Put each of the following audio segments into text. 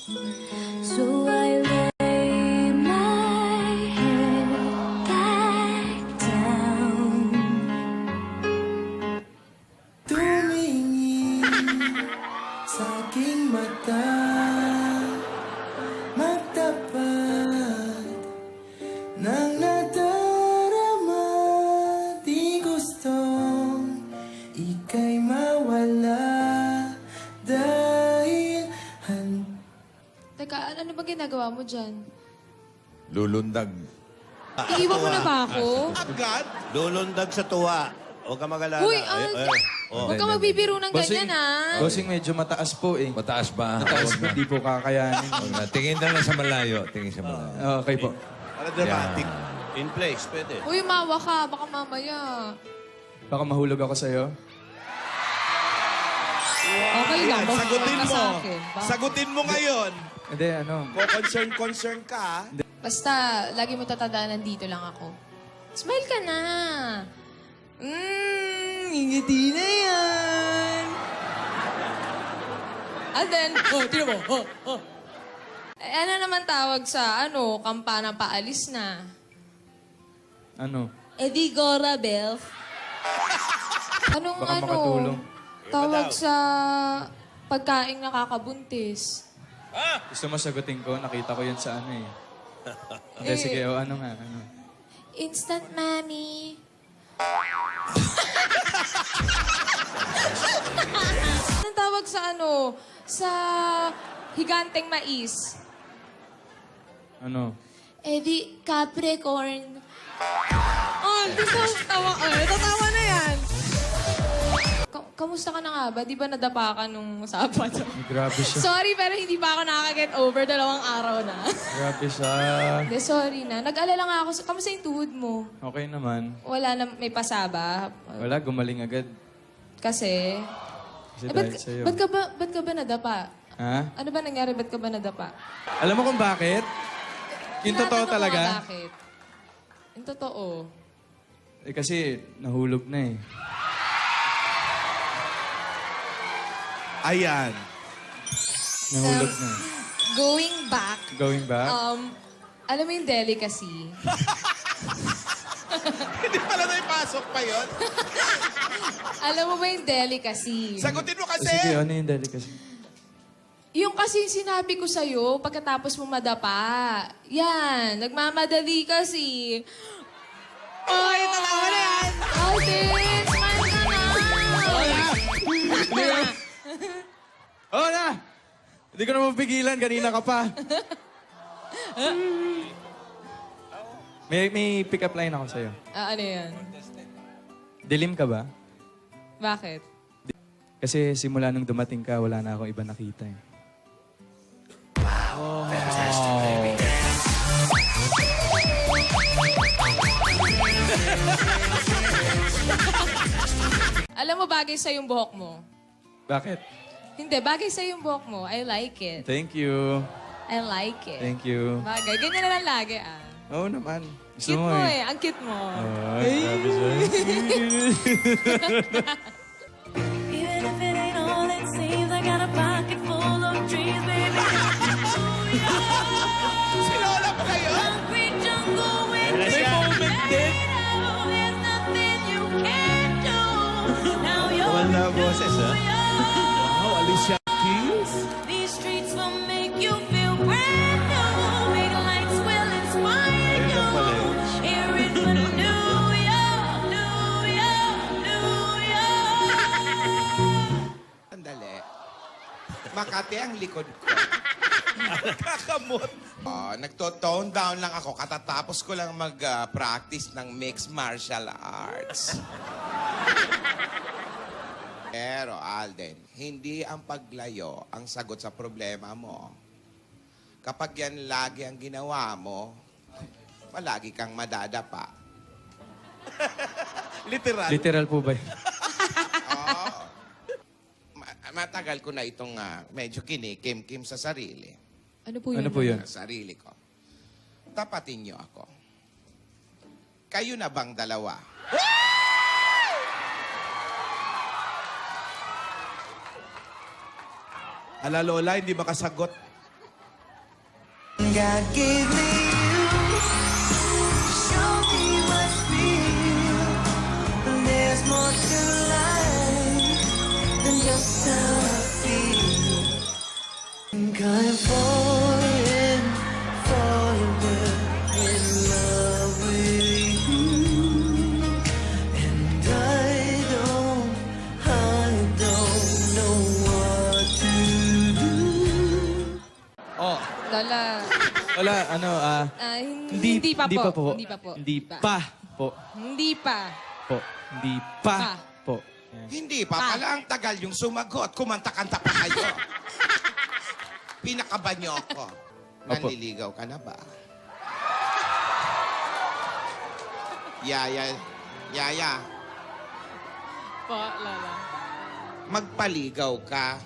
So I lay my head back down. Tumingin sa aking mata, magtapat ng nadarama. Di gustong ika'y mawala dahil Teka, ano ba ginagawa mo dyan? Lulundag. Iiwan mo na ba ako? agad. Lulundag sa tuwa. Huwag ka mag-alala. Uy, huwag ka magbibiro ng ganyan, ah. Bossing, medyo mataas po eh. Mataas ba? Mataas po, di po kakayanin. Huwag na. Tingin na lang sa malayo. Tingin sa malayo. Okay po. Para dramatic. In place, pwede. Uy, mawa ka. Baka mamaya. Baka mahulog ako sa'yo. Okay lang. Ayan, sagutin Baka mo. sa akin. Sagutin mo ngayon. Hindi, ano. Kung concern ka, Basta, lagi mo tatandaan, nandito lang ako. Smile ka na. Ngiti na yan. And then, tino mo. Eh, ano naman tawag sa, kampana paalis na? Ano? Edi Gora Bell. Anong Baka makatulong. tawag sa pagkaing nakakabuntis? Gusto mo sagutin ko? Nakita ko yun sa ano eh. Hindi, sige. O, ano nga? Ano? Instant Mommy. Anong tawag sa sa higanteng mais? Ano? Edi Capricorn. Oh, tawa. Natatawa na yan. Kamusta ka na nga ba? Di ba nadapa ka nung Sabado? Ay, grabe siya. Sorry, pero hindi pa ako nakaka-get over. 2 araw na. Grabe siya. Hindi, sorry na. Nag-alala nga ako. Kamusta yung tuhod mo? Okay naman. Wala na, may pasaba? Wala, gumaling agad. Kasi? Kasi ba't, dahil sa'yo. ba't ka ba nadapa? Ha? Ano ba nangyari? Ba't ka ba nadapa? Alam mo kung bakit? Yung totoo Tinatanong ko talaga? nga bakit? Yung totoo. Eh kasi nahulog na eh. ayan. Nahulog na. Going back, Going back? alam mo yung delicacy? Hindi pala na ipasok pa yun. Alam mo ba yung delicacy? Sagutin mo kasi. Sige, ano yung delicacy? Yung kasi sinabi ko sa'yo, pagkatapos mo madapa. Yan, nagmamadali kasi. Ay, talaga na yan! Alden, smile ka na! Oh na! Hindi ko na mapigilan. Kanina ka pa. may pick-up line ako sa'yo. Ano yan? Dilim ka ba? Bakit? Kasi simula nung dumating ka, wala na akong iba nakita eh. Alam mo, bagay sa yung buhok mo. Bakit? Hindi, bagay sa yung buhok mo. I like it. Thank you. I like it. Thank you. Bagay. Ganyan na lang lagi, ah. Oo naman. Gusto Cute mo mo eh. eh. Ang cute mo. Ay, grabe siya. Even if it ain't all it seems, I got a pocket full of dreams, baby. Sinola pa kayo? Concrete jungle with May moment din. there's nothing you can do. Now you're Wala boses, ha? Wow, Alicia Keys. These streets will make you feel brand new. Big lights will inspire Ayun lang pala you. yun. Here in the New York, New York, New York. Sandali. Makati ang likod ko. Kakamot. Nagto-tone down lang ako. Katatapos ko lang mag-practice ng mixed martial arts. Pero, Alden, hindi ang paglayo ang sagot sa problema mo. Kapag yan lagi ang ginawa mo, palagi kang madadapa. Literal. Literal po ba yun? Matagal ko na itong medyo kinikim-kim sa sarili. Ano po yun? Ano po yun? Sa sarili ko. Tapatin niyo ako. Kayo na bang dalawa? Ala Lola, hindi makasagot. God gave me you to show me what's real. And there's more to life than just how I feel. Think I'm falling in love with you. And I don't know what to do. Oh, Lola, wala, ano, hindi pa po. Hindi pa po. Hindi pa. Po. Yan. Hindi pa pala ang tagal yung sumagot. Kumanta-kanta pa kayo. Pinakaban niyo ako. Nanliligaw ka na ba? Yaya, Po, Lola. magpaligaw ka.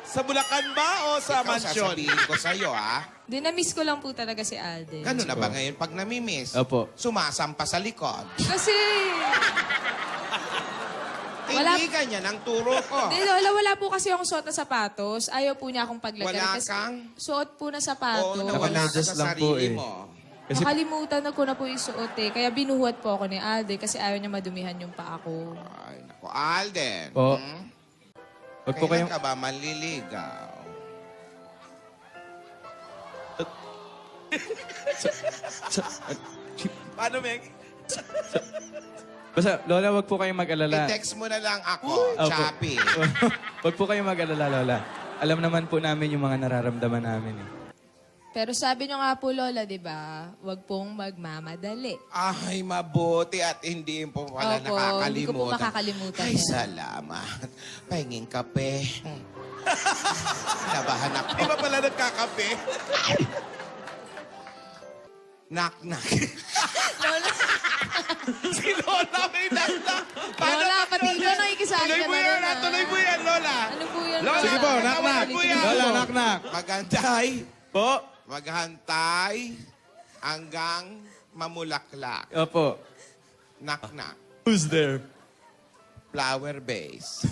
Sa Bulacan ba o sa Ikaw mansyon? sasabihin ko sa'yo, ha? Na-miss ko lang po talaga si Alden. Ganun na ba ngayon pag namimiss? Opo. Sumasampa sa likod. Kasi... Hindi ganyan ang turo ko. Di, Lola, wala po kasi akong suot na sapatos. Ayaw po niya akong paglagyan. Wala Kasi kang? suot po na Oo, sapatos. nawala ka Nakamedyas sa lang po sarili eh. mo. Kasi, Nakalimutan na ko na po yung suot eh. Kaya binuhuat po ako ni Alden kasi ayaw niya madumihan yung paa ko. Ay, naku, Alden. Po. Hmm? wag po Kailan kayong... ka ba manliligaw? Paano, Meg? Basta, Lola, wag po kayong mag-alala. I-text mo na lang ako, Opo. Chappy. Wag po kayong mag-alala, Lola. Alam naman po namin yung mga nararamdaman namin eh. Pero sabi niyo nga po, Lola, di ba? Huwag pong magmamadali. Ay, mabuti at hindi po pala Opo, nakakalimutan. hindi ko po makakalimutan Ay, yan. salamat. Pahinging kape. Nabahan ako. Di ba pala nagkakape? Knock-knock. Lola, Si Lola may knock-knock. Lola, pati ikaw nakikisali Tuloy ka mo na yan, ron, ha? ah. Tuloy mo yan, Lola. Ano po yan, Lola, Lola? sige po, knock-knock. Tuloy mo yan. Lola, knock-knock. Maghantay. Po? Maghantay hanggang mamulaklak. Opo. Knock-knock. Who's there? Flower base.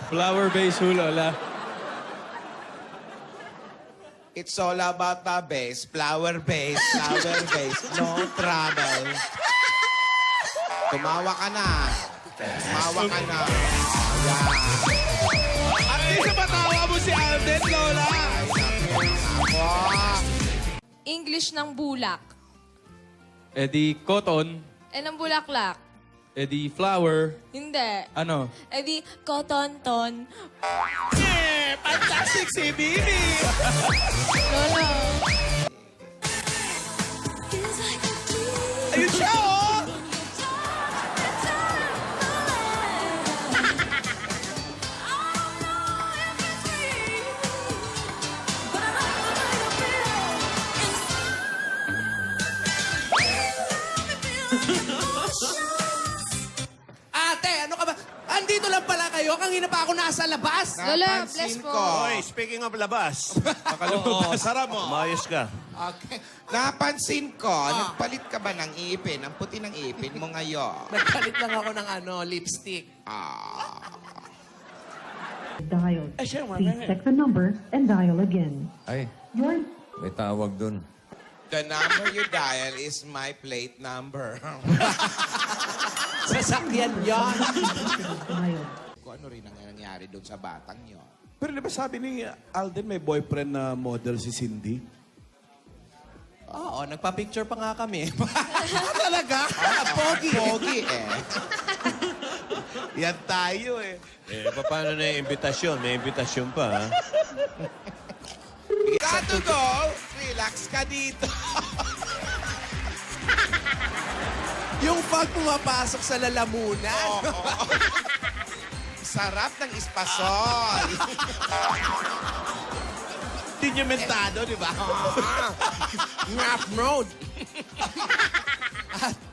Flower base who, Lola? It's all about the base. Flower base. Flower base. No trouble. Tumawa ka na. Tumawa ka na. Ayan. At least napatawa mo si Alden, Lola. Ay, naku. English ng bulak. Eh di cotton. Eh, ng bulaklak. Eh di flower. Hindi. Ano? Eh di, cotton-ton. Eh, fantastic si Bibi. Lola. Feels like a dream. Ayun siya, oh. Ate, ano ka ba? Andito lang pala kayo. Kanina pa ako nasa labas. Lola, Napansin bless po. ko. Oy, speaking of labas. Oo, sarap mo. Umayos ka. Okay. Napansin ko, nagpalit ka ba ng ipin? Ang puti ng ipin mo ngayon. Nagpalit lang ako ng lipstick. Ah. Dial. Please check the number and dial again. Ay, Your may tawag dun. The number you dial is my plate number. Sasakyan yan. dial. Kung ano rin ang nangyari doon sa batang yun. Pero di ba sabi ni Alden may boyfriend na model si Cindy? Oo, nagpa-picture pa nga kami. Talaga? Pogi. Pogi eh. Yan tayo eh. Eh, paano na yung imbitasyon? May imbitasyon pa, ha? Got to go. Relax ka dito. Yung pag pumapasok sa lalamunan. Sarap ng espasol. Tinyamentado, di ba? Ngap road.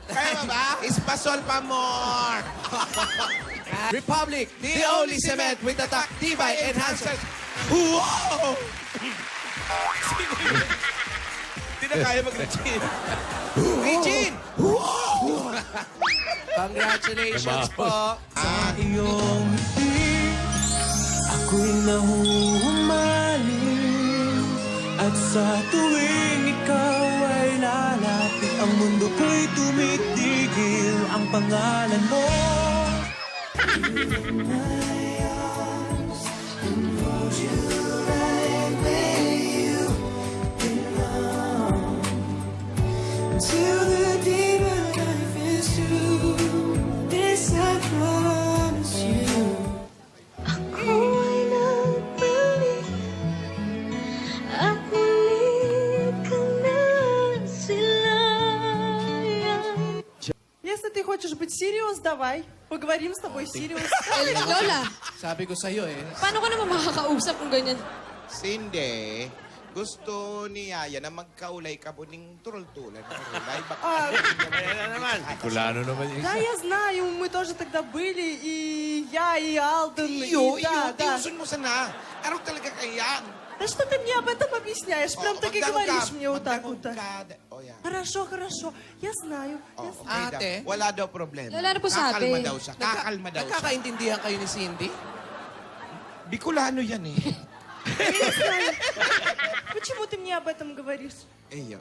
Kaya ba? Espasol pa more. Republic, the only cement with the top Tibay enhancer. Wow! Hindi na kaya mag-regine. Regine! Congratulations po. Sa iyong ako'y nahuhumaling at sa tuwing ikaw ay lalapit, ang mundo ko'y tumitigil, ang pangalan mo. Till the day my life is through, this I promise you. Ako ay nagbalik at muli ka na silayan. Если ты хочешь быть serious, давай. Поговорим с тобой serious. Lola, Sabi ko sa'yo eh. paano ka naman makakausap kung ganyan? Cindy, gusto ni Yaya na magkaulay ka buning turul-tulan. Ayan na naman. Kulano naman yung Да, isa. я знаю, мы тоже тогда были, и я, и Алден, Iyo, и да, да. tiusun mo sana. Araw talaga kaya. Да что ты мне об этом объясняешь? Прям так и говоришь мне вот так вот. Oh, yeah. Хорошо, хорошо. Я знаю. Oh, Я знаю. okay daw. Wala daw problema. Lola, ano po sabi? Kakalma daw siya. Kakalma daw siya. Nagkakaintindihan kayo ni Cindy? Bicolano yan eh. Почему ты мне об этом говоришь? Iyo.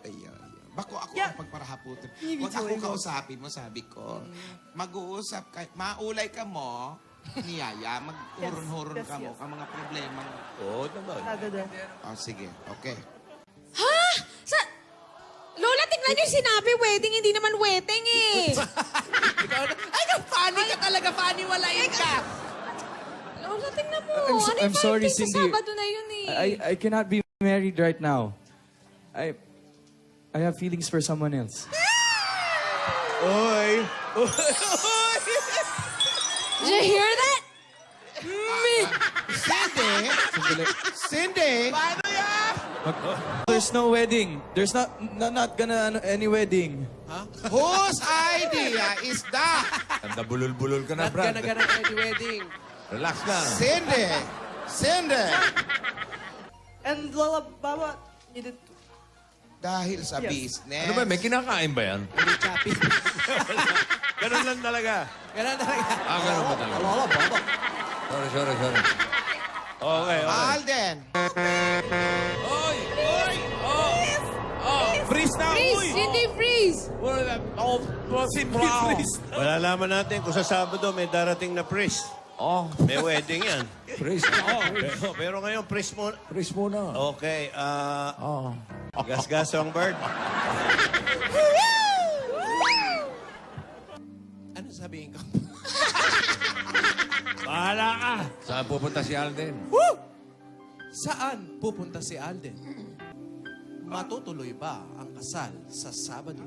Bako ako Yeah. ang pagparahaputin. Ni Huwag video ako ko. kausapin mo, sabi ko. Mag-uusap ka, maulay ka mo, ni Yaya, mag-huron-huron Yes, ka mo, yes. ka mga problema. Oo naman. Да, да, да. Oh, sige, okay. Ha? Sa... Lola, tingnan niyo yung sinabi wedding, hindi naman wedding eh. Ay, funny ka talaga, funny, walain ka. Lola, tingnan mo. I'm sorry, Sa Cindy. Sabado na yun eh. I cannot be married right now. I have feelings for someone else. Oy! Did you hear that? Cindy! There's no wedding. There's not gonna any wedding. Whose idea is that? Tanda bulol-bulol ka na, Not Brad. gonna get any wedding. Relax lang. Cindy! And Lola, Baba needed to Dahil sa Yes. business. Ano ba, may kinakain ba yan? be choppy. Ganun lang talaga. Ganun talaga. Ganun ba talaga? Sorry. Okay. Alden! Freeze na! Freeze! Hindi freeze! Malalaman natin kung sa Sabado may darating na priest. Oh, May wedding yan. praise Pero ngayon, priest mo... Praise muna. Okay, Oh. Gas Songbird. Ano sabihin ko? Bahala ka. Saan pupunta si Alden? Saan pupunta si Alden? Matutuloy ba ang kasal sa Sabado?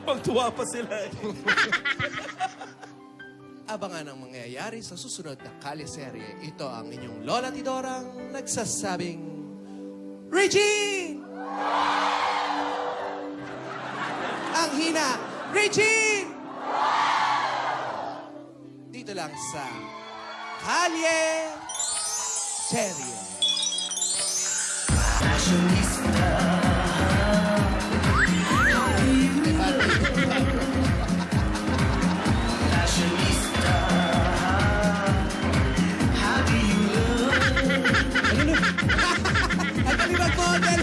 Pagtuwa pa sila eh. Abangan ang mangyayari sa susunod na Kaliserye. Ito ang inyong Lola Tidorang nagsasabing, Regine! Ang hina, Regine! Dito lang sa Kalye Serye. Ang galing mag-model!